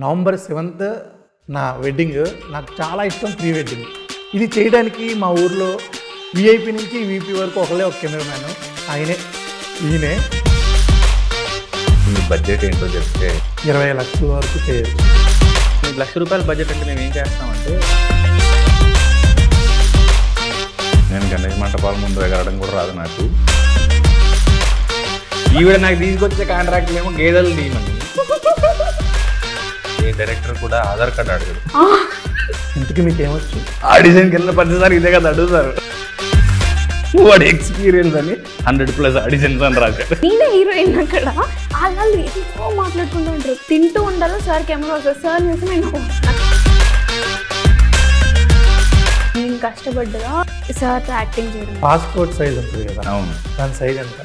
November 7th నా wedding. నాకు చాలా ఇష్టం ప్రీ వెడ్డింగ్. ఇది చేయడానికి మా ఊర్లో విఐపి నుంచి వీపీ వరకు ఒక కెమెరామ్యాన్, ఈయనే. మీ బడ్జెట్ ఏంటో చెప్తే 20 లక్షల వరకు చేయొచ్చు. ₹1,00,000 బడ్జెట్ అంటే మేము ఏం చేస్తామంటే, నేను గణేష్ మంటపాల ముందు ఎగరడం కూడా రాదు నాకు. ఈవిడ నాకు తీసుకొచ్చే కాంట్రాక్ట్లు ఏమో గేదెలు తీయమని. ఏ డైరెక్టర్ కూడా ఆధార్ కార్డు అడగదు. ఇంతకీ మీకు ఏమొచ్చు? ఆడిషన్కి వెళ్ళిన ప్రతిసారి ఇదే కదా అడుగుతారు. వాడి ఎక్స్పీరియన్స్ అని 100+ ఆడిషన్స్ అని రాశారు. నేనే హీరోయిన్ అక్కడ. వాళ్ళు ఎక్కువ మాట్లాడుకుంటూ ఉంటారు. తింటూ ఉండాలి. సార్ కెమెరా వస్తుంది. సార్ నిజం నేను కష్టపడ్డదా సార్తో యాక్టింగ్ చేయడం. పాస్పోర్ట్ సైజ్ ఉంటుంది కదా, అవును. దాని సైజ్ ఎంత?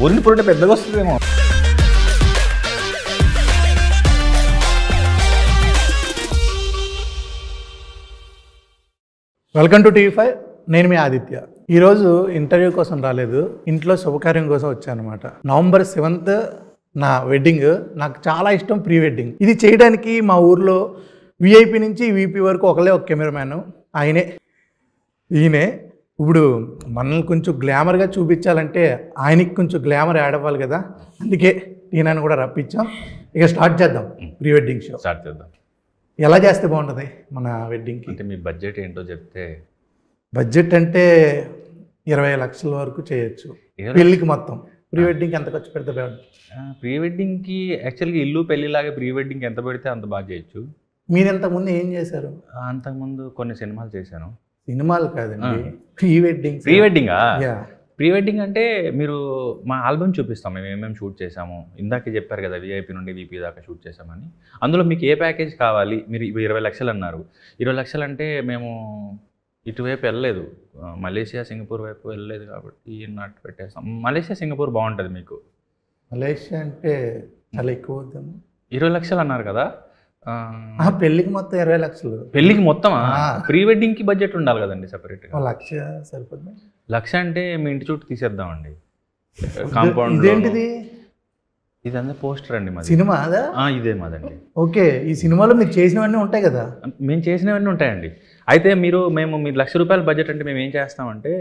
ఊరిని పొరటే పెద్దగా వస్తుందేమో. Welcome to TV5. నేను మీ ఆదిత్య. ఈరోజు ఇంటర్వ్యూ కోసం రాలేదు, ఇంట్లో శుభకార్యం కోసం వచ్చానమాట. నవంబర్ 7th నా వెడ్డింగ్. నాకు చాలా ఇష్టం ప్రీ వెడ్డింగ్. ఇది చేయడానికి మా ఊర్లో విఐపి నుంచి వీపీ వరకు ఒక కెమెరామ్యాన్, ఈయనే. ఇప్పుడు మనల్ని కొంచెం గ్లామర్గా చూపించాలంటే ఆయనకి కొంచెం గ్లామర్ యాడ్ అవ్వాలి కదా, అందుకే ఈయనని కూడా రప్పించాం. ఇక స్టార్ట్ చేద్దాం ప్రీ వెడ్డింగ్ షో. స్టార్ట్ చేద్దాం. ఎలా చేస్తే బాగుంటుంది మన వెడ్డింగ్కి? అంటే మీ బడ్జెట్ ఏంటో చెప్తే. బడ్జెట్ అంటే 20 లక్షల వరకు చేయొచ్చు పెళ్ళికి మొత్తం. ప్రీ వెడ్డింగ్కి ఎంత ఖర్చు పెడితే బాగుంటుంది? ప్రీ వెడ్డింగ్కి యాక్చువల్గా ఇల్లు పెళ్ళిలాగే ప్రీ వెడ్డింగ్కి ఎంత పెడితే అంత బాగా చేయొచ్చు. మీరు ఇంతకుముందు ఏం చేశారు? అంతకుముందు కొన్ని సినిమాలు చేశాను. సినిమాలు కాదండి, ప్రీ వెడ్డింగ్. ప్రీ వెడ్డింగా? యా. ప్రీ వెడ్డింగ్ అంటే మీరు మా ఆల్బమ్ చూపిస్తాం, మేము ఏమేమి షూట్ చేసాము. ఇందాక చెప్పారు కదా విఐపి నుండి వీపీ దాకా షూట్ చేసామని. అందులో మీకు ఏ ప్యాకేజ్ కావాలి? మీరు 20 లక్షలు అన్నారు. 20 లక్షలు అంటే మేము ఇటువైపు వెళ్ళలేదు, మలేషియా సింగపూర్ వైపు వెళ్ళలేదు, కాబట్టి నాట్ పెట్టేస్తాం. మలేషియా సింగపూర్ బాగుంటుంది మీకు. మలేషియా అంటే చాలా ఎక్కువ అవుతాము. 20 లక్షలు అన్నారు కదా. పెళ్ళికి మొత్తం 20 లక్షలు. పెళ్ళికి మొత్తం? ప్రీ వెడ్డింగ్కి బడ్జెట్ ఉండాలి కదండి సపరేట్గా. 1,00,000 సరిపోతుంది. 1,00,000 అంటే మీ ఇంటి చుట్టూ తీసేద్దామండి కాంపౌండ్. ఇదేంటిది? ఇదంతా పోస్టర్ అండి మాది. సినిమా అదా? ఇదే మాదండి. ఓకే. ఈ సినిమాలో మీరు చేసినవన్నీ ఉంటాయి కదా? మేము చేసినవన్నీ ఉంటాయండి. అయితే మీరు ₹1,00,000 బడ్జెట్ అంటే మేము ఏం చేస్తామంటే,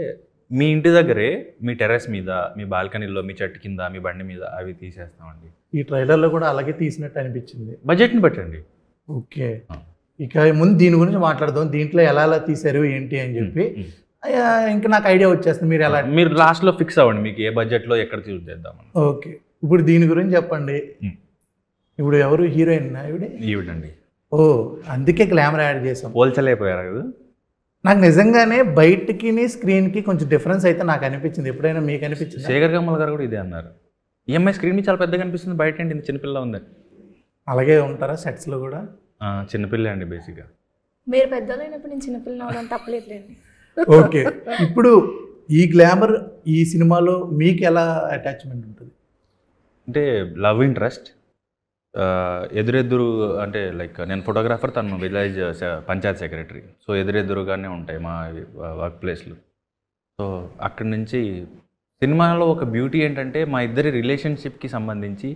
మీ ఇంటి దగ్గరే మీ టెర్రస్ మీద, మీ బాల్కనీలో, మీ చెట్టు కింద, మీ బండి మీద అవి తీసేస్తామండి. ఈ ట్రైలర్లో కూడా అలాగే తీసినట్టు అనిపించింది. బడ్జెట్ని బట్టండి. ఓకే. ఇక ముందు దీని గురించి మాట్లాడదాం. దీంట్లో ఎలా ఎలా తీశారు ఏంటి అని చెప్పి ఇంకా నాకు ఐడియా వచ్చేస్తుంది. మీరు లాస్ట్లో ఫిక్స్ అవ్వండి మీకు ఏ బడ్జెట్లో ఎక్కడ చూస్ చేద్దామని. ఓకే. ఇప్పుడు దీని గురించి చెప్పండి. ఇప్పుడు ఎవరు హీరోయిన్? ఈవిడండి. ఓ, అందుకే గ్లామర్ యాడ్ చేసాం. పోల్చలేకపోయారు కదా. నాకు నిజంగానే బయటికి స్క్రీన్కి కొంచెం డిఫరెన్స్ అయితే నాకు అనిపించింది. ఎప్పుడైనా మీకు అనిపించింది? శేఖర్ కమల్ గారు కూడా ఇదే అన్నారు. ఈఎంఐ స్క్రీన్ మీద చాలా పెద్దగా అనిపిస్తుంది, బయట ఏంటి ఇంత చిన్నపిల్ల ఉంది. అలాగే ఉంటారా సెట్స్లో కూడా? చిన్నపిల్ల అండి బేసిక్గా. మీరు పెద్దలైనప్పుడు నేను చిన్నపిల్లలు అవడం తప్పలేదులేండి. ఓకే. ఇప్పుడు ఈ గ్లామర్ ఈ సినిమాలో మీకు ఎలా అటాచ్మెంట్ ఉంటుంది? అంటే లవ్ ఇంట్రెస్ట్, ఎదురెదురు అంటే లైక్ నేను ఫోటోగ్రాఫర్, తను విలేజ్ పంచాయత్ సెక్రటరీ. సో ఎదురెదురుగానే ఉంటాయి మా వర్క్ ప్లేస్లు. సో అక్కడి నుంచి సినిమాలో ఒక బ్యూటీ ఏంటంటే, మా ఇద్దరి రిలేషన్షిప్కి సంబంధించి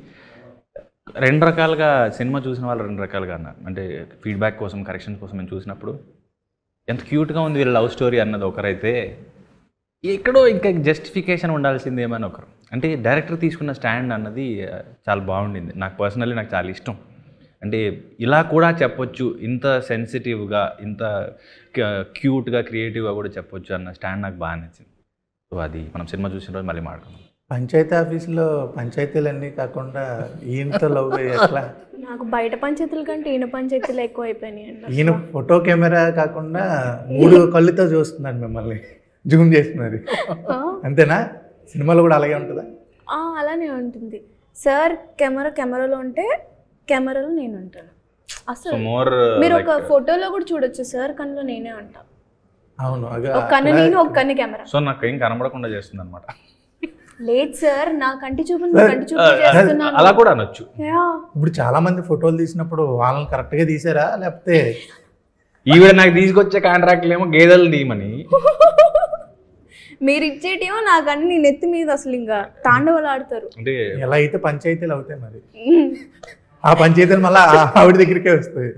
2 రకాలుగా సినిమా చూసిన వాళ్ళు 2 రకాలుగా అన్నారు. అంటే ఫీడ్బ్యాక్ కోసం, కరెక్షన్స్ కోసం మేము చూసినప్పుడు ఎంత క్యూట్గా ఉంది వీళ్ళ లవ్ స్టోరీ అన్నది ఒకరైతే, ఎక్కడో ఇంకా జస్టిఫికేషన్ ఉండాల్సింది ఏమైనా ఒకరు. అంటే డైరెక్టర్ తీసుకున్న స్టాండ్ అన్నది చాలా బాగుండింది. నాకు పర్సనల్లీ నాకు చాలా ఇష్టం. అంటే ఇలా కూడా చెప్పొచ్చు, ఇంత సెన్సిటివ్గా, ఇంత క్యూట్గా, క్రియేటివ్గా కూడా చెప్పొచ్చు అన్న స్టాండ్ నాకు బాగా నచ్చింది. సో అది మనం సినిమా చూసిన రోజు మళ్ళీ మాట్లాడుకుందాం. పంచాయతీ ఆఫీస్లో పంచాయతీలన్నీ కాకుండా ఈయనతో లవ్ ఎట్లా? నాకు బయట పంచాయతీల కంటే ఈయన పంచాయతీలు ఎక్కువ అయిపోయినాయి అండి. ఈయన ఫోటో కెమెరా కాకుండా 3 కళ్ళుతో చూస్తున్నాడు మిమ్మల్ని, జూమ్ చేస్తున్నది. అంతేనా? సినిమాలో కూడా అలాగే ఉంటుందా? అలానే ఉంటుంది సార్. కెమెరాలో ఉంటే కెమెరాలో నేను ఉంటాను. అసలు మీరు ఒక ఫోటోలో కూడా చూడొచ్చు సార్, కన్నులో నేనే ఉంటా. అవును. ఒక కన్ను నేను, ఒక కన్ను కెమెరా. సో నాకు ఏం కనబడకుండా చేస్తుంది అనమాట. లేదు సార్, నా కంటి చూపును కంటి చూపు చేస్తున్నాను. అలా కూడా అనొచ్చు. ఇప్పుడు చాలా మంది ఫోటోలు తీసినప్పుడు వాళ్ళని కరెక్ట్గా తీసారా, లేకపోతే ఈవిడ నాకు తీసుకొచ్చే కాంట్రాక్ట్లు ఏమో గేదెలు తీయమని, మీరు ఇచ్చేటేమో నాకు అన్ని నెత్తి మీద అసలు ఇంకా తాండవలు ఆడతారు. అంటే ఎలా అయితే పంచాయతీలు అవుతాయి మరి. ఆ పంచాయతీలు మళ్ళీ ఆవిడ దగ్గరికే వస్తాయి.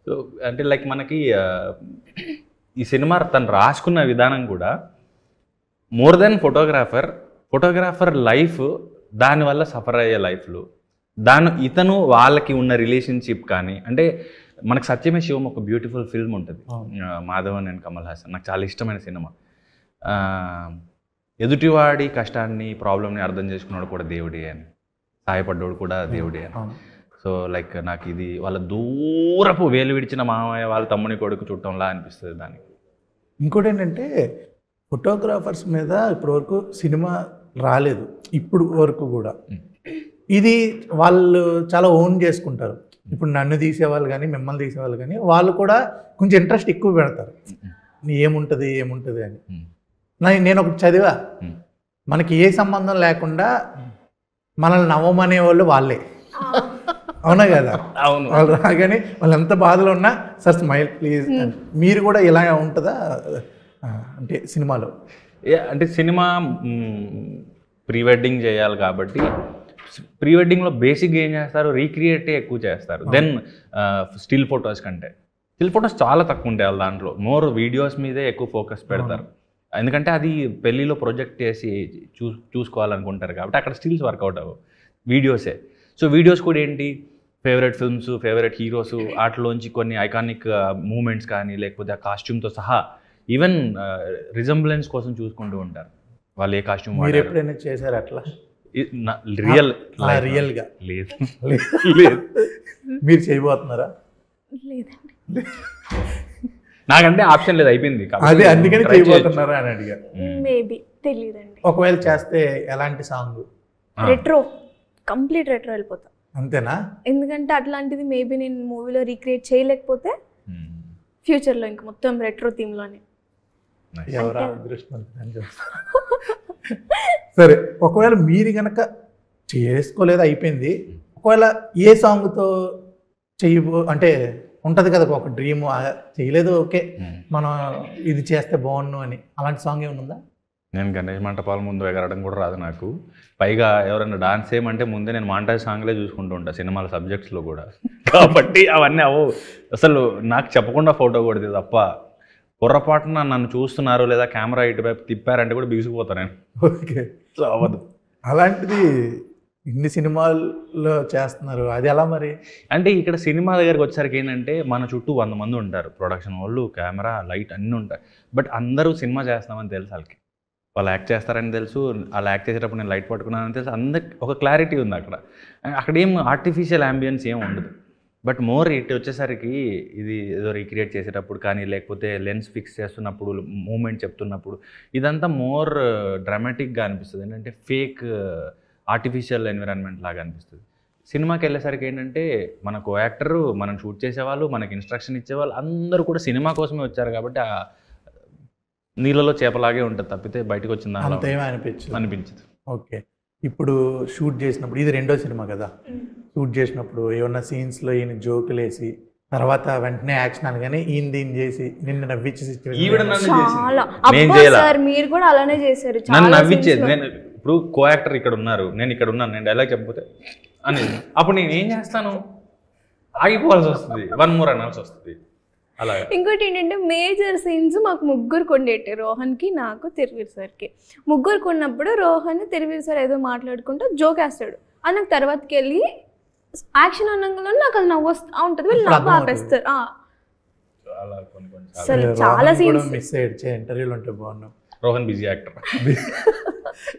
సో అంటే లైక్ మనకి ఈ సినిమా తను రాసుకున్న విధానం కూడా మోర్ దెన్ ఫోటోగ్రాఫర్ లైఫ్, దానివల్ల సఫర్ అయ్యే లైఫ్లు, ఇతను వాళ్ళకి ఉన్న రిలేషన్షిప్ కానీ, అంటే మనకు సత్యమే శివం ఒక బ్యూటిఫుల్ ఫిల్మ్ ఉంటుంది, మాధవన్ అండ్ కమల్ హాసన్, నాకు చాలా ఇష్టమైన సినిమా. ఎదుటివాడి కష్టాన్ని ప్రాబ్లమ్ని అర్థం చేసుకున్నాడు కూడా దేవుడే అని, సహాయపడ్డాడు కూడా దేవుడే అని. సో లైక్ నాకు ఇది వాళ్ళ దూరపు వేలు విడిచిన మామయ్య వాళ్ళ తమ్ముని కొడుకు చుట్టంలా అనిపిస్తుంది దానికి. ఇంకోటి ఏంటంటే ఫోటోగ్రాఫర్స్ మీద ఇప్పటివరకు సినిమా రాలేదు, ఇప్పుడు వరకు కూడా. ఇది వాళ్ళు చాలా ఓన్ చేసుకుంటారు. ఇప్పుడు నన్ను తీసేవాళ్ళు కానీ మిమ్మల్ని తీసేవాళ్ళు కానీ వాళ్ళు కూడా కొంచెం ఇంట్రెస్ట్ ఎక్కువ పెడతారు, ఏముంటుంది అని. నేను ఒకటి చదివా, మనకి ఏ సంబంధం లేకుండా మనల్ని నవ్వమనే వాళ్ళు వాళ్ళే, అవునా కదా? అవును. వాళ్ళు రాగానే వాళ్ళు ఎంత బాధలో ఉన్నా సార్ స్మైల్ ప్లీజ్. మీరు కూడా ఇలా ఉంటుందా అంటే సినిమాలో? అంటే సినిమా ప్రీ వెడ్డింగ్ చేయాలి కాబట్టి ప్రీ వెడ్డింగ్లో బేసిక్గా ఏం చేస్తారు, రీక్రియేటే ఎక్కువ చేస్తారు దెన్ స్టిల్ ఫొటోస్ కంటే. స్టిల్ ఫొటోస్ చాలా తక్కువ ఉంటాయి వాళ్ళ దాంట్లో, మోర్ వీడియోస్ మీదే ఎక్కువ ఫోకస్ పెడతారు. ఎందుకంటే అది పెళ్ళిలో ప్రొజెక్ట్ చేసి చూసుకోవాలనుకుంటారు కాబట్టి అక్కడ స్టిల్స్ వర్కౌట్ అవ్వవు, వీడియోసే. సో వీడియోస్ కూడా ఏంటి, ఫేవరెట్ ఫిల్మ్స్, ఫేవరెట్ హీరోస్, వాటిలోంచి కొన్ని ఐకానిక్ మూమెంట్స్ కానీ లేకపోతే ఆ కాస్ట్యూమ్తో సహా ఈవెన్ రిజంబ్లెన్స్ కోసం చూసుకుంటూ ఉంటారు వాళ్ళు ఏ కాస్ట్యూమ్. మీరు ఎప్పుడైనా చేశారు అట్లా రియల్గా? లేదు. మీరు చేయబోతున్నారా? లేదండి, నాకంటే ఆప్షన్ లేదు, అయిపోయింది. అదే అందుకని చేయబోతున్నారా అని అడిగా. మేబీ తెలియదండి. ఒకవేళ చేస్తే ఎలాంటి సాంగ్? రెట్రో, కంప్లీట్ రెట్రో వెళ్ళిపోతా. అంతేనా? ఎందుకంటే అట్లాంటిది మేబీ నేను మూవీలో రీక్రియేట్ చేయలేకపోతే ఫ్యూచర్లో ఇంక మొత్తం రెట్రో థీమ్లోనే. ఎవరా అదృష్టవంతులు అని చెప్తారు. సరే, ఒకవేళ మీరు కనుక చేసుకోలేదు అయిపోయింది, ఒకవేళ ఏ సాంగ్తో అంటే ఉంటుంది కదా ఒక డ్రీమ్, చేయలేదు ఓకే మనం ఇది చేస్తే బాగుండు అని, అలాంటి సాంగ్ ఏమైనా ఉందా? నేను గణేష్ మంటపాల ముందు ఎగరడం కూడా రాదు నాకు. పైగా ఎవరైనా డాన్స్ చేయమంటే ముందే నేను మాంటేజ్ సాంగ్లే చూసుకుంటూ ఉంటాను సినిమాల సబ్జెక్ట్స్లో కూడా. కాబట్టి అవన్నీ అసలు నాకు చెప్పకుండా ఫోటో కొడితే తప్ప పొరపాటున నన్ను చూస్తున్నారు లేదా కెమెరా ఇటువైపు తిప్పారంటే కూడా బిగుసిపోతాను నేను. ఓకే, అవ్వదు. అలాంటిది ఇన్ని సినిమాల్లో చేస్తున్నారు, అది ఎలా మరి? అంటే ఇక్కడ సినిమా దగ్గరికి వచ్చేసరికి ఏంటంటే మన చుట్టూ 100 మంది ఉంటారు, ప్రొడక్షన్ వాళ్ళు, కెమెరా, లైట్ అన్నీ ఉంటాయి. బట్ అందరూ సినిమా చేస్తామని తెలుసు వాళ్ళకి, వాళ్ళు యాక్ట్ చేస్తారని తెలుసు, వాళ్ళు యాక్ట్ చేసేటప్పుడు నేను లైట్ పట్టుకున్నానని తెలుసు, అందరికి ఒక క్లారిటీ ఉంది అక్కడ. అక్కడేం ఆర్టిఫిషియల్ అంబియన్స్ ఏం ఉండదు. బట్ మోర్ ఇటు వచ్చేసరికి ఇది ఏదో రీక్రియేట్ చేసేటప్పుడు కానీ లేకపోతే లెన్స్ ఫిక్స్ చేస్తున్నప్పుడు, మూమెంట్ చెప్తున్నప్పుడు ఇదంతా మోర్ డ్రామాటిక్గా అనిపిస్తుంది. ఏంటంటే ఫేక్ ఆర్టిఫిషియల్ ఎన్విరాన్మెంట్ లాగా అనిపిస్తుంది. సినిమాకి వెళ్ళేసరికి ఏంటంటే మనకు యాక్టరు, మనం షూట్ చేసేవాళ్ళు, మనకి ఇన్స్ట్రక్షన్ ఇచ్చేవాళ్ళు అందరూ కూడా సినిమా కోసమే వచ్చారు కాబట్టి ఆ నీళ్ళలో చేపలాగే ఉంటుంది తప్పితే బయటకు వచ్చింది అనిపించదు. ఓకే, ఇప్పుడు షూట్ చేసినప్పుడు, ఇది 2వ సినిమా కదా, షూట్ చేసినప్పుడు ఏమన్నా సీన్స్లో ఈయన జోకులు వేసి తర్వాత వెంటనే యాక్షన్ అనగానే ఈయన దీన్ని చేసి నిన్ను నవ్వించే మీరు కూడా అలానే చేశారు, నన్ను నవ్వించేది. నేను ఇప్పుడు కో యాక్టర్ ఇక్కడ ఉన్నారు, నేను ఇక్కడ ఉన్నాను, నేను డైలాగ్ చెప్పకపోతే అని అప్పుడు నేను ఏం చేస్తాను, ఆగిపోవాల్సి వస్తుంది, 1 more అనాల్సి వస్తుంది. అలా ఇంకోటి ఏంటంటే మేజర్ సీన్స్ మాకు 3 కొండేటి, రోహన్కి, నాకు, తిరువీర్ సార్కి. 3 కొన్నప్పుడు రోహన్, తిరువీర్ సార్ ఏదో మాట్లాడుకుంటూ జోక్ వేస్తాడు, అది నాకు తర్వాతకి వెళ్ళి యాక్షన్ అన్నంలో నాకు అది నవ్వు వస్తూ ఉంటుంది, వీళ్ళు నవ్వు ఆపేస్తారు. చాలా సీన్స్ మిస్ అయ్యే ఇంటర్వ్యూలు ఉంటే బాగున్నాం. రోహన్ బిజీ యాక్టర్,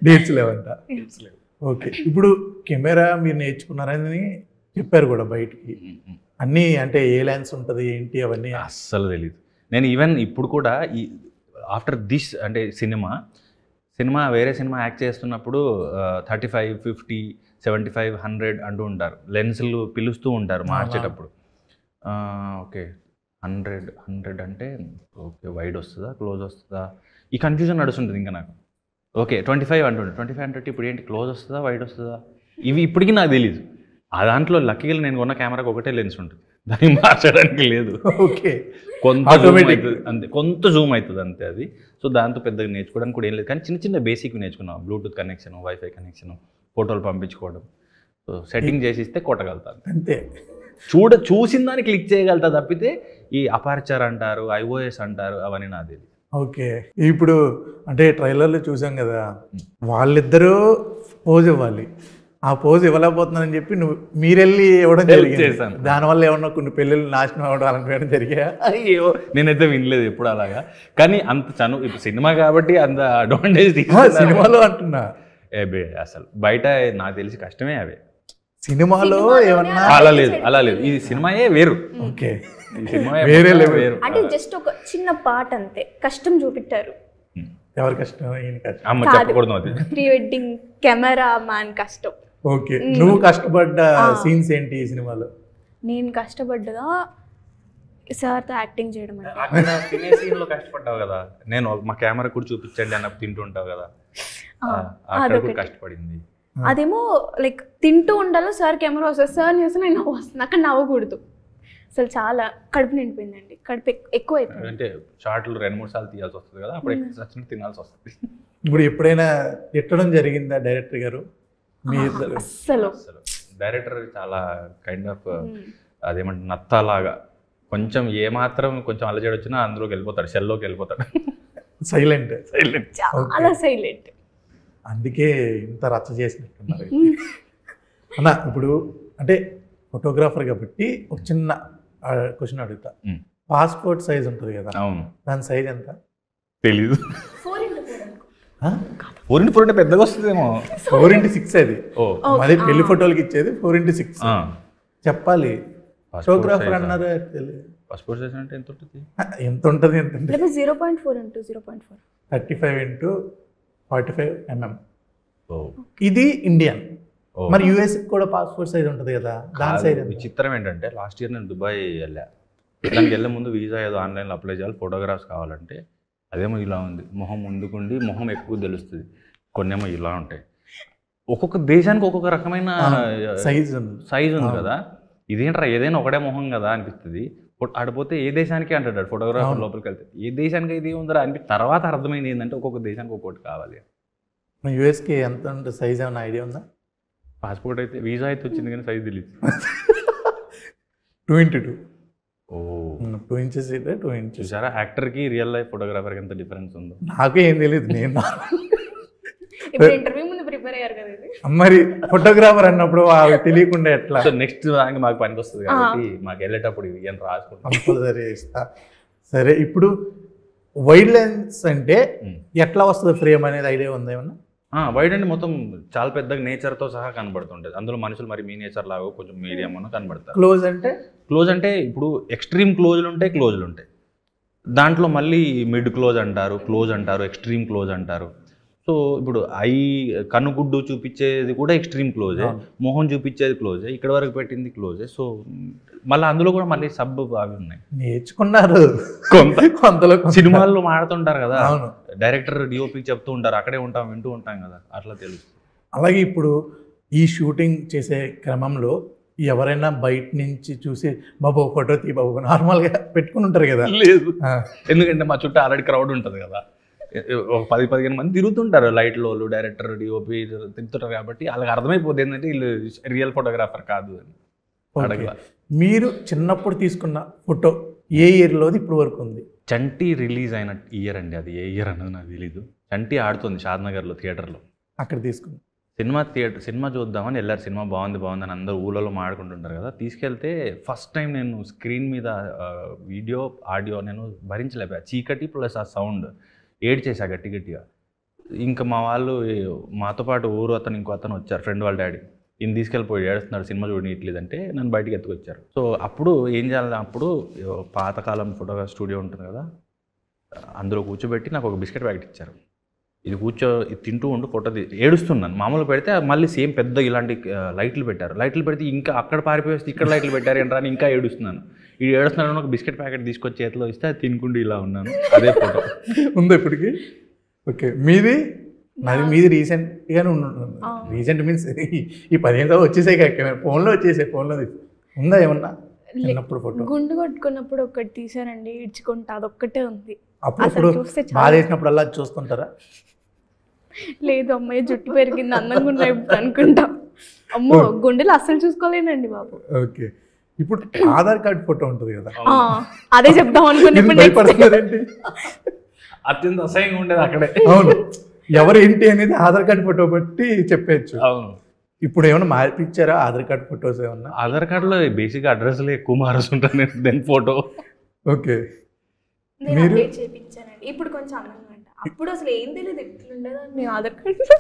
డేట్స్ లేవంట. ఓకే, ఇప్పుడు కెమెరా మీరు నేర్చుకున్నారని చెప్పారు కూడా బయటికి, అన్నీ అంటే ఏ లెన్స్ ఉంటుంది ఏంటి అవన్నీ అస్సలు తెలియదు. నేను ఈవెన్ ఇప్పుడు కూడా ఈ ఆఫ్టర్ దిస్ అంటే సినిమా వేరే సినిమా యాక్ట్ చేస్తున్నప్పుడు 35, 50, 75, 100 అంటూ ఉంటారు, లెన్సులు పిలుస్తూ ఉంటారు మార్చేటప్పుడు. ఓకే 100 అంటే ఓకే వైడ్ వస్తుందా క్లోజ్ వస్తుందా, ఈ కన్ఫ్యూజన్ నడుస్తుంటుంది ఇంకా నాకు. ఓకే 25 అంటుండే, 25 అంటే ఇప్పుడు ఏంటి క్లోజ్ వస్తుందా వైడ్ వస్తుందా, ఇవి ఇప్పటికీ నాకు తెలియదు. ఆ దాంట్లో లక్కీగా నేను కొన్న కెమెరాకి ఒకటే లెన్స్ ఉంటుంది, దాన్ని మార్చడానికి లేదు. ఓకే, కొంత అంతే, కొంత జూమ్ అవుతుంది అంతే అది. సో దాంతో పెద్దగా నేర్చుకోవడానికి కూడా ఏం లేదు, కానీ చిన్న చిన్న బేసిక్ నేర్చుకున్నాం, బ్లూటూత్ కనెక్షన్, వైఫై కనెక్షన్, ఫోటోలు పంపించుకోవడం. సో సెట్టింగ్ చేసిస్తే కొట్టగలుగుతాను అంతే. చూసిన దాన్ని క్లిక్ చేయగలుగుతా తప్పితే ఈ అపర్చర్ అంటారు, ఐఓఎస్ అంటారు, అవన్నీ నాది. ఓకే, ఇప్పుడు అంటే ట్రైలర్లో చూసాం కదా, వాళ్ళిద్దరూ పోజ్ ఇవ్వాలి, ఆ పోజ్ ఇవ్వలేకపోతున్నారని చెప్పి మీరెళ్ళి ఇవ్వడం జరిగింది. చేశాను. దానివల్ల ఏమన్నా కొన్ని పెళ్ళిళ్ళు నాశనం అవ్వడం అలాంటివి జరిగాయా? అయ్యో నేనైతే వినలేదు ఎప్పుడు అలాగా. కానీ అంత ఇప్పుడు సినిమా కాబట్టి అంత అడ్వాంటేజ్ సినిమాలో అంటున్నా, అసలు బయట నాకు తెలిసి కష్టమే అవి. సినిమాలో ఏమన్నా అలా లేదు ఇది సినిమాయే వేరు. ఓకే, ఈ సినిమా వేరే లెవెల్. వేరు. అంటే జస్ట్ ఒక చిన్న పార్ట్ అంతే, కష్టం చూపించారు. ఎవరి కష్టం? ఈయన కష్టం. అమ్మ చెప్పకూడదు అది. ప్రీ వెడ్డింగ్ కెమెరా మ్యాన్ కష్టం. ఓకే, నువ్వు కష్టపడ్డ సీన్స్ ఏంటి ఈ సినిమాలో? నేను కష్టపడ్డదా సార్తో యాక్టింగ్ చేయడం అంటే. అక్కడ తినే సీన్ లో కష్టపడ్డావు కదా, నేను మా కెమెరా కూడా చూపించండి అన్నప్పుడు తింటుంటావు కదా, అక్కడ కూడా కష్టపడింది. అదేమో లైక్ తింటూ ఉండాలో సార్ కెమెరా వస్తుంది, సార్ చూసి నేను నవ్వు వస్తుంది, అక్కడ నవ్వకూడదు. అసలు చాలా కడుపు నిండిపోయిందండి, కడుపు ఎక్కువ అయిపోయింది. అంటే షార్ట్లు 2-3 సార్లు తీయాల్సి వస్తుంది కదా, అప్పుడు ఎక్కువ తినాల్సి వస్తుంది. ఇప్పుడు ఎప్పుడైనా తిట్టడం జరిగిందా డైరెక్టర్ గారు మీ ఇద్దరు? అస్సలు డైరెక్టర్ చాలా కైండ్ ఆఫ్ అదేమంటే నత్తలాగా, కొంచెం ఏమాత్రం కొంచెం అలజడి వచ్చినా అందులోకి వెళ్ళిపోతాడు, షెల్లోకి వెళ్ళిపోతాడు. సైలెంట్. చాలా సైలెంట్. అందుకే ఇంత రచ్చ చేసినట్టున్నారు. అన్న ఇప్పుడు అంటే ఫోటోగ్రాఫర్ కాబట్టి ఒక చిన్న క్వశ్చన్ అడుగుతా. పాస్పోర్ట్ సైజ్ ఉంటుంది కదా, అవును, దాని సైజ్ ఎంత? తెలీదు. 4x4 4x4 అంటే పెద్దగా వస్తుందేమో. 4x6 అది. అది పెళ్లి ఫోటోలకి ఇచ్చేది 4x6 చెప్పాలి. ఫోటోగ్రాఫర్ అన్నారు తెలియదు. పాస్పోర్ట్ సైజ్ అంటే ఎంత ఉంటుంది? ఎంత ఉంటుంది? ఎంత ఉంటుంది? 0.4 into 0.4 35 into 45 mm. ఇది ఇండియన్. మరి యుఎస్ కూడా పాస్పోర్ట్ సైజ్ ఉంటుంది కదా, దాని సైజ్ ఎంత? విచిత్రం ఏంటంటే లాస్ట్ ఇయర్ నేను దుబాయ్ వెళ్ళా, దానికి వెళ్ళే ముందు వీసా ఏదో ఆన్లైన్లో అప్లై చేయాలి, ఫోటోగ్రాఫ్స్ కావాలంటే అదేమో ఇలా ఉంది, మొహం ముందుకుండి మొహం ఎక్కువ తెలుస్తుంది, కొన్నేమో ఇలా ఉంటాయి. ఒక్కొక్క దేశానికి ఒక్కొక్క రకమైన సైజ్ ఉంది కదా, ఇదేంట్రా ఏదైనా ఒకటే మొహం కదా అనిపిస్తుంది. ఆడిపోతే ఏ దేశానికి అంటాడు ఫోటోగ్రాఫర్, లోపలికి వెళ్తే ఏ దేశానికి ఇది ఉందరా అనిపి తర్వాత అర్థమైంది ఏంటంటే ఒక్కొక్క దేశానికి ఒక్కొక్కటి కావాలి. యుఎస్కి ఎంత ఉంటుంది సైజ్, ఏమైనా ఐడియా ఉందా? పాస్పోర్ట్ అయితే వీసా అయితే వచ్చింది కానీ సైజ్ తెలియదు. 2x2. 2 inches 2 inches. చూసారా యాక్టర్కి రియల్ లైఫ్ ఫోటోగ్రాఫర్కి ఎంత డిఫరెన్స్ ఉందో. నాకు ఏం తెలియదు, నేను ఇప్పుడు ఇంటర్వ్యూ ముందు ప్రిపేర్ అయ్యారు కదా ఇది. మరి ఫోటోగ్రాఫర్ అన్నప్పుడు తెలియకుండా ఎట్లా? సో నెక్స్ట్ దానికి మాకు పనికి వస్తుంది కాబట్టి మాకు వెళ్ళేటప్పుడు ఇవన్నీ రాసుకుంటాం. కంపల్సరీ ఇస్తా. సరే, ఇప్పుడు వైడ్ లెన్స్ అంటే ఎట్లా వస్తుంది ఫ్రేమ్ అనేది ఐడియా ఉందా ఏమన్నా? వైడ్ అంటే మొత్తం చాలా పెద్దగా నేచర్తో సహా కనబడుతుంటుంది, అందులో మనుషులు మరి మీ నేచర్ లాగా కొంచెం మీడియం ఉన్న కనబడతారు. క్లోజ్ అంటే ఇప్పుడు ఎక్స్ట్రీమ్ క్లోజ్లు ఉంటాయి, దాంట్లో మళ్ళీ మిడ్ క్లోజ్ అంటారు, ఎక్స్ట్రీమ్ క్లోజ్ అంటారు. సో ఇప్పుడు కనుగుడ్డు చూపించేది కూడా ఎక్స్ట్రీమ్ క్లోజే, మొహం చూపించేది క్లోజే, ఇక్కడ వరకు పెట్టింది క్లోజే. సో మళ్ళీ అందులో కూడా మళ్ళీ సబ్ అవి ఉన్నాయి, నేర్చుకున్నారు కొంతలో. సినిమాల్లో మాడుతుంటారు కదా, డైరెక్టర్ డిఓపి చెప్తూ ఉంటారు, అక్కడే వింటూ ఉంటాం కదా, అట్లా తెలుస్తుంది. అలాగే ఇప్పుడు ఈ షూటింగ్ చేసే క్రమంలో ఎవరైనా బయట నుంచి చూసి బాబు ఫోటో తీ బాబు నార్మల్గా పెట్టుకుని ఉంటారు కదా? లేదు, ఎందుకంటే మా చుట్టూ ఆల్రెడీ క్రౌడ్ ఉంటుంది కదా, ఒక 10-15 మంది తిరుగుతుంటారు, లైట్లో డైరెక్టర్ డిఓపి తిరుగుతుంటారు కాబట్టి వాళ్ళకి అర్థమైపోతుంది ఏంటంటే వీళ్ళు రియల్ ఫోటోగ్రాఫర్ కాదు అని. మీరు చిన్నప్పుడు తీసుకున్న ఫోటో ఏ ఇయర్లోది ఇప్పుడు వరకు ఉంది? చంటి రిలీజ్ అయిన ఇయర్ అండి, అది ఏ ఇయర్ అన్నది నాకు తెలీదు. చంటి ఆడుతుంది షాద్నగర్లో థియేటర్లో, అక్కడ తీసుకుంది. సినిమా చూద్దామని వెళ్ళారు, సినిమా బాగుంది అని అందరూ ఊళ్ళలో మాడుకుంటుంటారు కదా. తీసుకెళ్తే ఫస్ట్ టైం నేను స్క్రీన్ మీద వీడియో ఆడియో నేను భరించలేకపోయా, చీకటి ప్లస్ ఆ సౌండ్ ఏడ్చేసా గట్టిగా. ఇంకా మా వాళ్ళు మాతో పాటు ఊరు ఇంకో అతను వచ్చారు, ఫ్రెండ్ వాళ్ళ డాడీ, ఈయన తీసుకెళ్ళిపోయి ఏడుస్తున్నాడు సినిమా చూడనీయట్లేదంటే నన్ను బయటికి ఎత్తుకొచ్చారు. సో అప్పుడు ఏం చేయాలి, అప్పుడు పాతకాలం ఫోటోగ్రాఫ్ స్టూడియో ఉంటుంది కదా, అందులో కూర్చోబెట్టి నాకు ఒక బిస్కెట్ ప్యాకెట్ ఇచ్చారు, ఇది తింటూ ఉండు ఫోటో ఏడుస్తున్నాను. మామూలుగా పెడితే మళ్ళీ సేమ్ పెద్ద ఇలాంటి లైట్లు పెడితే ఇంకా అక్కడ పారిపోయేస్తే ఇక్కడ లైట్లు పెట్టారు ఏంట్రా అని ఇంకా ఏడుస్తున్నాను. ఇది ఏడుస్తున్నాను, ఒక బిస్కెట్ ప్యాకెట్ తీసుకొచ్చి చేతిలో ఇస్తే అది తినుకుంటూ ఇలా ఉన్నాను. అదే ఫోటో ఉందా ఇప్పటికి? ఓకే, మీది రీసెంట్గానే ఉంటుంది. రీసెంట్ మీన్స్ ఈ 15 సంవత్సరాలు వచ్చేసాయి కదా, ఫోన్లో ఉందా ఏమన్నా చిన్నప్పుడు ఫోటో? గుండు కొట్టుకున్నప్పుడు ఒకటి తీసానండి, ఇడ్చుకుంటా, అదొక్కటే ఉంది. అప్పుడు బాగా చేసినప్పుడు అలా చూస్తుంటారా? లేదు, అమ్మాయి జుట్టు పెరిగింది అందంగా ఉన్నాయి అనుకుంటా. అమ్మో గుండెలు అస్సలు చూసుకోలేనండి బాబు. ఓకే, ఇప్పుడు ఆధార్ కార్డ్ ఫోటో ఉంటుంది కదా, ఆ, అదే చెప్దాం అనుకుని ఇప్పుడు next. భయపడుతున్నారేంటి? అత్యంత అసహ్యంగా ఉండేది అక్కడే. అవును, ఎవరు ఏంటి అనేది ఆధార్ కార్డ్ ఫోటో బట్టి చెప్పేయచ్చు. అవును, ఇప్పుడు ఏమైనా మార్పిచ్చారా ఆధార్ కార్డ్ ఫొటోస్ ఏమన్నా? ఆధార్ కార్డులో బేసిక్గా అడ్రస్లు ఎక్కువ మారుస్తుంటాను నేను, దెన్ ఫోటో. ఓకే, నేను అప్డేట్ చేయించానండి. ఇప్పుడు కొంచెం అనమాట, అప్పుడు అసలు ఏం తెలియదు ఎట్లుండేదని ఆధార్ కార్డు.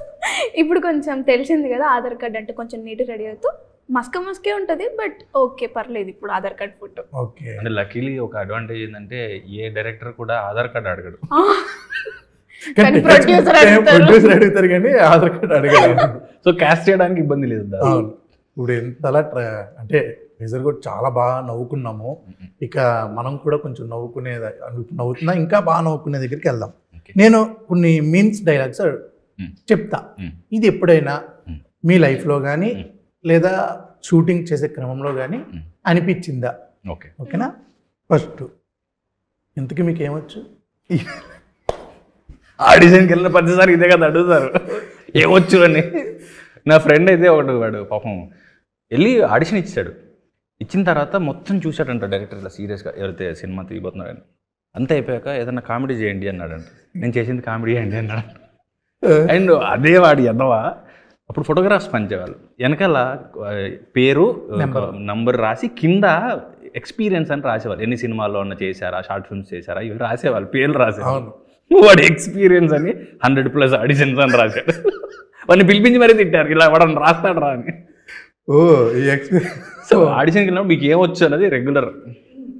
ఇప్పుడు కొంచెం తెలిసింది కదా ఆధార్ కార్డ్ అంటే కొంచెం నీట్ రెడీ అవుతూ మస్కే ఉంటుంది, బట్ ఓకే పర్లేదు ఇప్పుడు ఆధార్ కార్డ్ ఫోటో. ఓకే, అంటే లక్కీలీ ఒక అడ్వాంటేజ్ ఏంటంటే ఏ డైరెక్టర్ కూడా ఆధార్ కార్డు అడగడు. కానీ ప్రొడ్యూసర్ ప్రొడ్యూసర్ అడుగుతారు కానీ ఆధార్ కార్డ్ అడగలేదు. సో క్యాస్ట్ చేయడానికి ఇబ్బంది లేదు. అవును, ఇప్పుడు ఎంతలా అంటే నిజంగా కూడా చాలా బాగా నవ్వుకున్నాము. ఇక మనం కూడా కొంచెం నవ్వుతున్నా, ఇంకా బాగా నవ్వుకునే దగ్గరికి వెళ్దాం. నేను కొన్ని మీన్స్ డైలాగ్స్ చెప్తా, ఇది ఎప్పుడైనా మీ లైఫ్లో కానీ లేదా షూటింగ్ చేసే క్రమంలో కానీ అనిపించిందా? ఓకే, ఓకేనా? ఫస్ట్ ఇంతకీ మీకు ఏమొచ్చు? ఆడిషన్కి వెళ్ళిన ప్రతిసారి ఇదే కదా అడుగుతారు, ఏమొచ్చు అని. నా ఫ్రెండ్ అయితే వాడు పాపం వెళ్ళి ఆడిషన్ ఇచ్చాడు. ఇచ్చిన తర్వాత మొత్తం చూశాడంట డైరెక్టర్, ఇలా సీరియస్గా ఎవరైతే సినిమా తీయబోతున్నాడని. అంతా అయిపోయాక ఏదన్నా కామెడీ చేయండి అన్నాడంట. నేను చేసింది కామెడీ చేయండి అన్నాడు. అండ్ అదే వాడి ఎదవా అప్పుడు ఫోటోగ్రాఫ్స్ పంచేవాళ్ళు, వెనకాల పేరు నంబర్ రాసి కింద ఎక్స్పీరియన్స్ అని రాసేవాళ్ళు. ఎన్ని సినిమాల్లో ఉన్న చేశారా, షార్ట్ ఫిల్మ్స్ చేశారా, ఇవి రాసేవాళ్ళు, పేర్లు రాసేవాళ్ళు. వాడు ఎక్స్పీరియన్స్ అని 100+ ఆడిషన్స్ అని రాశాడు. వాడిని పిలిపించి మరీ తిట్టారు, ఇలా వాడని రాస్తాడు రా అని. ఓ, ఈ ఎక్స్పీరియన్స్. సో ఆడిషన్కి వెళ్ళినప్పుడు మీకు ఏమొచ్చు అన్నది రెగ్యులర్.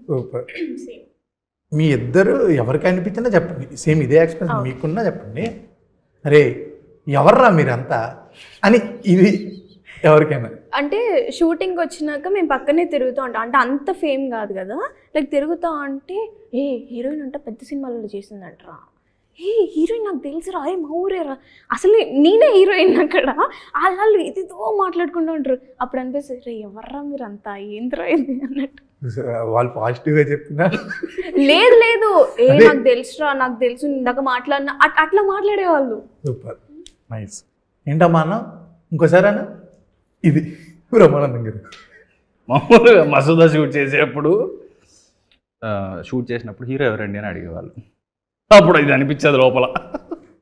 సూపర్. మీ ఇద్దరు ఎవరికి అనిపించినా చెప్పండి, సేమ్ ఇదే ఎక్స్పీరియన్స్ మీకున్నా చెప్పండి. అరే ఎవర్రా మీరంతా అని, ఇది ఎవరికైనా. అంటే షూటింగ్ వచ్చినాక మేము పక్కనే తిరుగుతూ ఉంటాం, అంటే అంత ఫేమ్ కాదు కదా, లైక్ తిరుగుతా అంటే ఏ హీరోయిన్ అంటే పెద్ద సినిమాలలో చేసిందంటరా, ఏ హీరోయిన్ నాకు తెలుసురా, ఏ మా ఊరేరా, అసలు నేనే హీరోయిన్ అక్కడ. వాళ్ళు ఇదితో మాట్లాడుకుంటూ ఉంటారు. అప్పుడు అనిపిస్తుంది రే ఎవర్రా మీరంతా, ఏంద్రా ఇది అన్నట్టు. వాళ్ళు పాజిటివ్గా చెప్పినా లేదు లేదు, ఏ నాకు తెలుసురా, నాకు తెలుసు ఇందాక మాట్లాడినా, అట్లా మాట్లాడేవాళ్ళు. Super, nice. ఏంటమ్మా అన్న ఇంకోసారి అన్న, ఇది బ్రహ్మానందం గారు మామూలుగా మసూదా షూట్ చేసేటప్పుడు షూట్ చేసినప్పుడు హీరో ఎవరండి అని అడిగేవాళ్ళు. అప్పుడు ఇది అనిపించేది లోపల.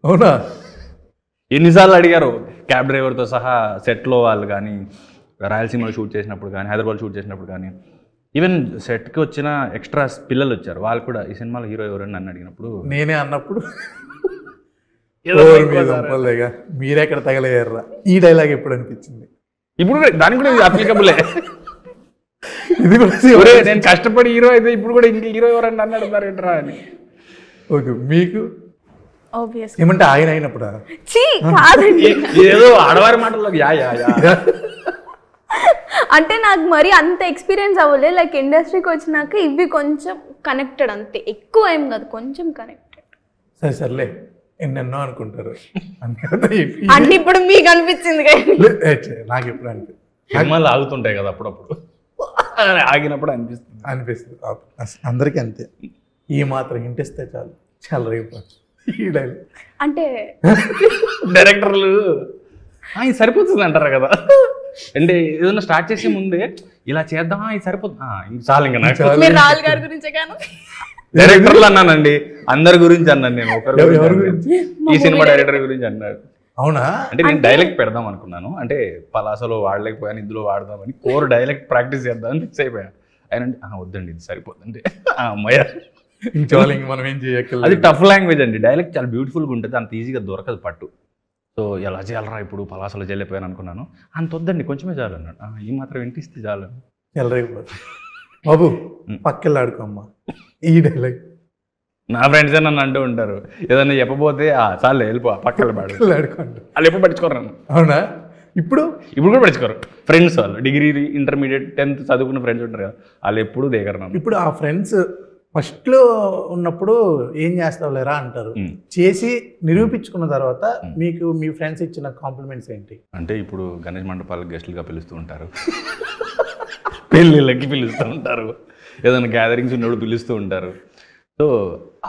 అవునా? ఎన్నిసార్లు అడిగారు క్యాబ్ డ్రైవర్తో సహా, సెట్లో వాళ్ళు కానీ, రాయలసీమలో షూట్ చేసినప్పుడు కానీ, హైదరాబాద్ షూట్ చేసినప్పుడు కానీ, ఈవెన్ సెట్కి వచ్చిన ఎక్స్ట్రాస్ పిల్లలు వచ్చారు, వాళ్ళు కూడా ఈ సినిమాలో హీరో ఎవరని నన్ను అడిగినప్పుడు నేనే అన్నప్పుడు మీరెక్కడ తగలయ్యారా, ఈ డైలాగ్ ఎప్పుడు అనిపించింది? ఇప్పుడు దానికి కూడా అప్లికబులే. ఇది కూడా నేను కష్టపడి హీరో అయితే ఇప్పుడు కూడా ఇంక హీరో ఎవరని నన్ను అడుగుతారు ఏంట్రా అని. ఓకే, మీకు ఆబ్వియస్లీ ఏమంటే ఆయన అయినప్పుడు కాదండి, ఏదో ఆడవారి మాటల్లోకి యా యా యా. అంటే నాకు మరి అంత ఎక్స్పీరియన్స్ అవ్వలేదు, లైక్ ఇండస్ట్రీకి వచ్చినాక ఇవి కొంచెం కనెక్టెడ్, అంతే, ఎక్కువ ఏం కాదు, కొంచెం కనెక్టెడ్. సర్లే, ఎన్నెన్నో అనుకుంటారు అంటే ఇప్పుడు మీకు అనిపించింది నాకు ఎప్పుడు అనిపిస్తుంది, సినిమాలు ఆగుతుంటాయి కదా అప్పుడప్పుడు, ఆగినప్పుడు అనిపిస్తుంది అందరికీ అంతే. ఈ మాత్రం ఇంటిస్తే చాలు, చాలా రేపు ఈ డైలాగ్ అంటే డైరెక్టర్లు ఇది సరిపోతుంది అంటారు కదా. అంటే ఏదైనా స్టార్ట్ చేసే ముందే ఇలా చేద్దాం, ఇది సరిపోతుంది, ఇది చాలు ఇంకా నాకు. మీరు రాహుల్ గారి గురించే కాను, డైరెక్టర్లు అన్నానండి, అందరి గురించి అన్నాను నేను, ఎవరి గురించి? ఈ సినిమా డైరెక్టర్ గురించి అన్నాడు. అవునా? అంటే నేను డైలెక్ట్ పెడదాం అనుకున్నాను, అంటే పలాసలో వాడలేకపోయాను, ఇందులో వాడదామని కోర్ డైలెక్ట్ ప్రాక్టీస్ చేద్దామని ఫిక్స్ అయిపోయాను. ఆయన వద్దండి ఇది సరిపోతుందండి, అమ్మయ్య మనం ఏం చేయక్కర్లేదు. అది టఫ్ లాంగ్వేజ్ అండి, డైలెక్ట్ చాలా బ్యూటిఫుల్గా ఉంటుంది, అంత ఈజీగా దొరకదు పట్టు. సో ఎలా చేయాలరా ఇప్పుడు పలాసలో చేయలేకపోయాను అనుకున్నాను. అంత వద్దండి కొంచెమే చాలు అన్నాడు. ఈ మాత్రం వింటిస్తే చాలు. బాబు పక్కెళ్ళి ఆడుకోమ్మా, ఈ డైలాగ్ నా ఫ్రెండ్సే నన్ను అంటూ ఉంటారు, ఏదన్నా చెప్పబోతే చాలు వెళ్ళిపో పక్కన పాడు ఆడుకోండి, వాళ్ళు ఎప్పుడు పట్టించుకోరు నన్ను. అవునా? ఇప్పుడు కూడా పట్టించుకోరు. ఫ్రెండ్స్ వాళ్ళు డిగ్రీ, ఇంటర్మీడియట్, 10th చదువుకున్న ఫ్రెండ్స్ ఉంటారు కదా, వాళ్ళు ఎప్పుడు దిగరు నన్ను. ఇప్పుడు ఆ ఫ్రెండ్స్ ఫస్ట్లో ఉన్నప్పుడు ఏం చేస్తావు లేరా అంటారు, చేసి నిరూపించుకున్న తర్వాత మీకు మీ ఫ్రెండ్స్ ఇచ్చిన కాంప్లిమెంట్స్ ఏంటి? అంటే ఇప్పుడు గణేష్ మండపాలకు గెస్టులుగా పిలుస్తూ ఉంటారు, పెళ్ళిళ్ళకి పిలుస్తూ ఉంటారు, ఏదైనా గ్యాదరింగ్స్ ఉన్నప్పుడు పిలుస్తూ ఉంటారు. సో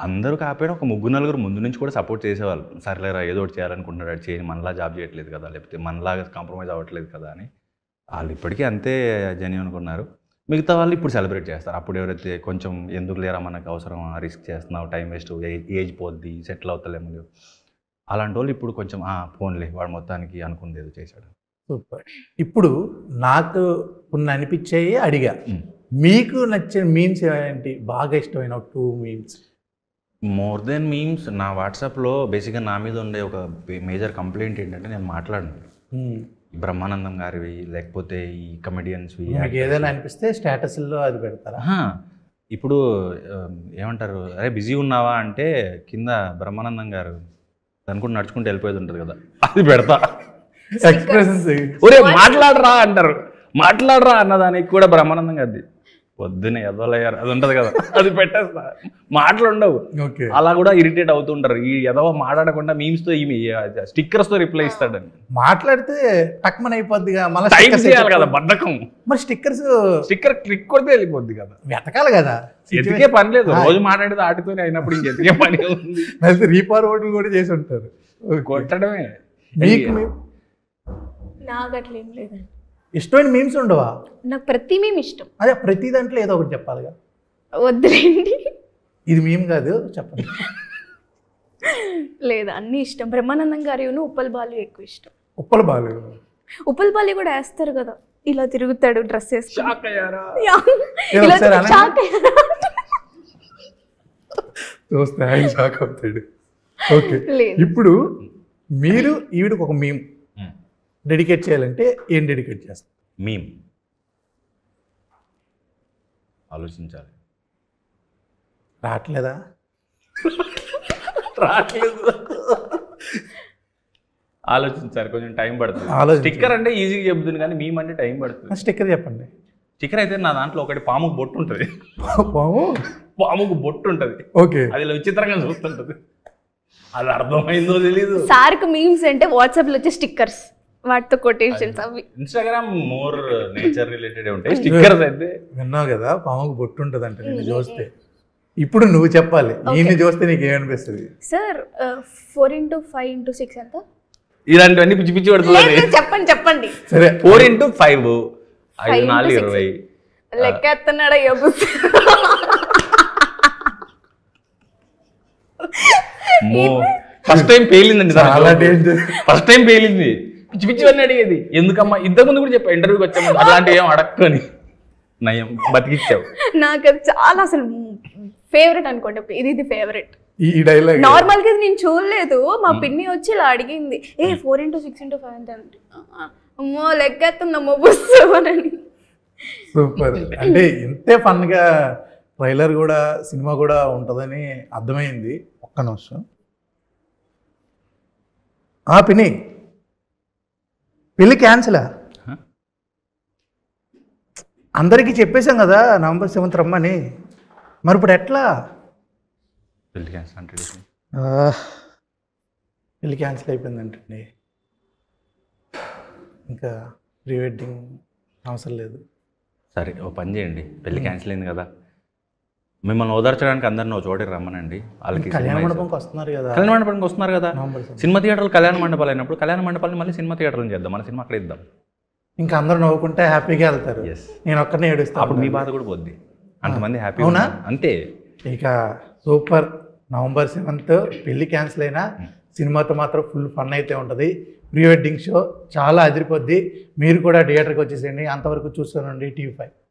అందరూ కాకపోయినా ఒక 3-4 ముందు నుంచి కూడా సపోర్ట్ చేసేవాళ్ళు. సర్లేరా ఏదో ఒకటి చేయాలనుకుంటున్నాడు, అది చేయని మనలా జాబ్ చేయట్లేదు కదా, లేకపోతే మనలాగా కాంప్రమైజ్ అవ్వట్లేదు కదా అని వాళ్ళు ఇప్పటికీ అంతే జెన్యూన్గా ఉన్నారు. మిగతా వాళ్ళు ఇప్పుడు సెలబ్రేట్ చేస్తారు. అప్పుడు ఎవరైతే కొంచెం ఎందుకు లేరా మనకు అవసరం రిస్క్ చేస్తున్నావు, టైం వేస్ట్, ఏజ్ పోద్ది, సెటిల్ అవుతలేము లేవు, అలాంటి వాళ్ళు ఇప్పుడు కొంచెం ఫోన్లే వాడు మొత్తానికి అనుకుంది ఏదో చేశాడు. సూపర్. ఇప్పుడు నాకు కొన్ని అనిపించేవి అడిగా, మీకు నచ్చిన మీమ్స్ ఏంటి? బాగా ఇష్టమైన 2 మీమ్స్. మోర్ దెన్ మీమ్స్ నా వాట్సాప్లో బేసిక్గా నా మీద ఉండే ఒక మేజర్ కంప్లైంట్ ఏంటంటే నేను మాట్లాడను. బ్రహ్మానందం గారివి లేకపోతే ఈ కమెడియన్స్వి మీకు ఏదైనా అనిపిస్తే స్టేటస్లో అది పెడతారా? ఇప్పుడు ఏమంటారు, అరే బిజీ ఉన్నావా అంటే కింద బ్రహ్మానందం గారు అనుకుంటూ నడుచుకుంటూ వెళ్ళిపోయేది ఉంటుంది కదా, అది పెడతా. ఎక్స్ప్రెషన్స్ ఒరే మాట్లాడరా అంటారు, మాట్లాడరా అన్నదానికి కూడా బ్రహ్మానందం గారిది పొద్దునే ఎదవలయ్యారు అది ఉంటుంది కదా, అది పెట్టేస్తా. మాటలు ఉండవు. ఓకే. అలా కూడా ఇరిటేట్ అవుతుంటారు. ఈ ఎదవ మాట్లాడకుండా మీమ్స్తో ఈమె స్టిక్కర్స్తో రిప్లై ఇస్తాడని. మాట్లాడితే టక్మన్ అయిపోద్దిగా, మళ్ళీ టైప్ చేయాలి కదా, బద్ధకం. మరి స్టిక్కర్ క్లిక్ కొడితే వెళ్ళిపోద్ది కదా, వెతకాలి కదా. ఎతికే పని లేదు. రోజు మాట్లాడేది ఆటితోనే అయినప్పుడు ఇంకెతికే పని ఉంది. రీఫార్వర్డ్ కూడా చేసి ఉంటారు. కొట్టడమే. మీకు నాకు అట్లా ఏం లేదండి. ఇష్టమైన మీమ్స్ ఉండవా? నాకు ప్రతి మేము ఇష్టం. అదే ప్రతి దాంట్లో ఏదో ఒకటి చెప్పాలిగా. వద్దులేండి. ఇది మీమ్ కాదు, చెప్పండి. లేదు, అన్నీ ఇష్టం. బ్రహ్మానందం గారి ఉప్పల్ బాలు ఎక్కువ ఇష్టం. ఉప్పల బాలు. ఉప్పల్ బాలు కూడా వేస్తారు కదా, ఇలా తిరుగుతాడు డ్రెస్ వేసుకొని. షాక్ అయ్యారా? ఇలా షాక్ అయ్యారా? చూస్తే ఆయన షాక్ అవుతాడు. ఓకే. ఇప్పుడు మీరు ఈవిడికి ఒక మీమ్ డెడికేట్ చేయాలంటే ఏం డెడికేట్ చేస్తారు? మీమ్ ఆలోచించాలి. రావట్లేదా? రావట్లేదు. ఆలోచించాలి, కొంచెం టైం పడుతుంది. స్టిక్కర్ అంటే ఈజీగా చెప్తుంది కానీ మీమ్ అంటే టైం పడుతుంది. స్టిక్కర్ చెప్పండి. స్టిక్కర్ అయితే నా దాంట్లో ఒకటి పాముకు బొట్టు ఉంటుంది. పాముకు బొట్టు ఉంటుంది. ఓకే. అది విచిత్రంగా చూస్తుంటుంది. అది అర్థమైందో తెలీదు. సార్కి మీమ్స్ అంటే వాట్సాప్లో వచ్చే స్టిక్కర్స్, వాటితో కొటేషన్స్. అవి ఇన్స్టాగ్రామ్ మోర్ నేచర్ రిలేటెడ్ ఉంటాయి. స్టిక్కర్స్ అయితే విన్నావు కదా, పాముకు బొట్టు ఉంటుంది అంటే నిన్ను చూస్తే. ఇప్పుడు నువ్వు చెప్పాలి, నిన్ను చూస్తే నీకు ఏమనిపిస్తుంది? సార్ 4x5x6 ఎంత? ఇలాంటివన్నీ పిచ్చి పిచ్చి పడుతుంది. చెప్పండి చెప్పండి. సరే 4x5 5 4 20 లెక్క ఎత్తన్నాడా? First time పేలిందండి. చాలా డేంజర్. ఫస్ట్ టైం పేలింది. పిచ్చి పిచ్చి అన్నీ అడిగేది. ఎందుకమ్మా ఇంతకుముందు కూడా చెప్పా, ఇంటర్వ్యూకి వచ్చాము అలాంటి ఏం అడక్కని నయం బతికిచ్చావు. నాకు అది చాలా అసలు ఫేవరెట్ అనుకోండి. ఇది ఫేవరెట్. ఈ డైలాగ్ నార్మల్ గా నేను చూడలేదు, మా పిన్ని వచ్చి ఇలా అడిగింది, 4x6x5 ఎంత అంటే, అమ్మో లెక్కేస్తుందమ్మో బుస్సు అని. సూపర్. అంటే ఇంతే ఫన్గా ట్రైలర్ కూడా సినిమా కూడా ఉంటుందని అర్థమైంది. ఒక్క నిమిషం. పిన్ని పెళ్ళి క్యాన్సిలా? అందరికీ చెప్పేశాం కదా నవంబర్ 7th రమ్మని, మరి ఇప్పుడు ఎట్లా? పెళ్ళి క్యాన్సిల్ అంటే పెళ్ళి క్యాన్సిల్ అయిపోయిందంటండి. ఇంకా ప్రీ వెడ్డింగ్ అవసరం లేదు. సరే ఓ పని చేయండి, పెళ్ళి క్యాన్సిల్ అయింది కదా, మిమ్మల్ని ఓదార్చడానికి అందరిని ఓ చోటికి రమ్మనండి. వాళ్ళకి కళ్యాణ మండపంకి వస్తున్నారు కదా, కళ్యాణ మండపానికి వస్తున్నారు కదా. November 7th. సినిమా థియేటర్లు కళ్యాణ మండపాలు అయినప్పుడు కళ్యాణ మండపాలని మళ్ళీ సినిమా థియేటర్లు చేద్దాం, మన సినిమా అక్కడ ఇద్దాం. ఇంకా అందరూ నవ్వుకుంటే హ్యాపీగా వెళ్తారు. నేను ఒక్కనే ఏడుస్తాను. అప్పుడు మీ బాధ కూడా పోద్ది, అంతమంది హ్యాపీ. అవునా? అంతే. ఇక సూపర్. నవంబర్ 7th పెళ్ళి క్యాన్సిల్ అయినా సినిమాతో మాత్రం ఫుల్ ఫన్ అయితే ఉంటుంది. ప్రీ వెడ్డింగ్ షో చాలా అదిరిపోద్ది. మీరు కూడా థియేటర్కి వచ్చేసేయండి. అంతవరకు చూస్తానండి TV5.